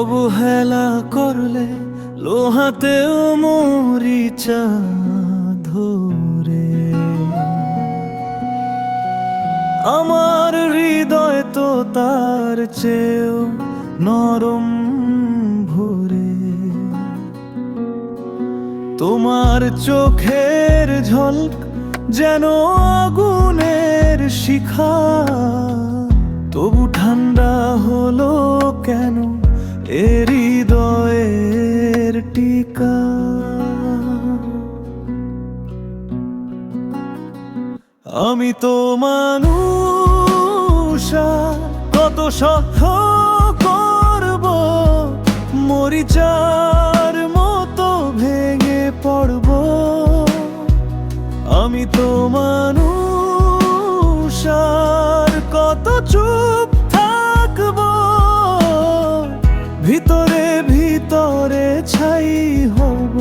অবহেলা করলে লোহাতেও মরিচা ধরে। আমার হৃদয় তো তার চেয়েও নরম ভরে। তোমার চোখের ঝলক যেন আগুনের শিখা, তবু ঠান্ডা হলো কেন এ হৃদয়ের টিকা। আমি তো মানুষ, কত সহ্য করব, মরিচার মতো ভেঙে পড়ব। আমি তো মানুষ, কত চুপ থাকব, ভিতরে ভিতরে ছাই হব।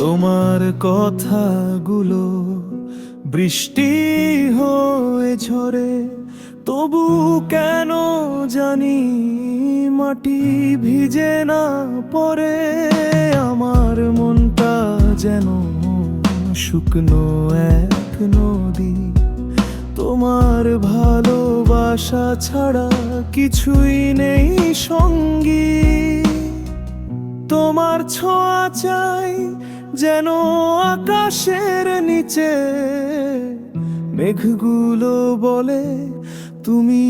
তোমার কথাগুলো বৃষ্টি হয়ে ঝরে, তবু কেন জানি মাটি ভিজে না পড়ে। আমার মনটা যেন শুকনো এক নদী, তোমার ভালোবাসা ছাড়া কিছুই নেই সঙ্গী। তোমার ছোঁয়া চাই যেন আকাশের নিচে, মেঘগুলো বলে তুমি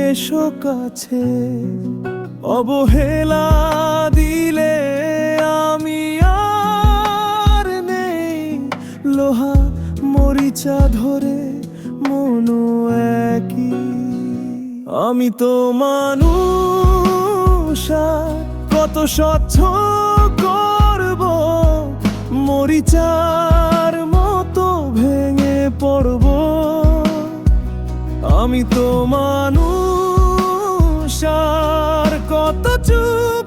এসো কাছে। অবহেলা দিলে আমি আর নেই, লোহা মরিচা ধরে মনও একই। আমি তো মানুষ, কত সহ্য করব, মরিচার মতো ভেঙে পড়ব। আমি তো মানুষ, কত চুপ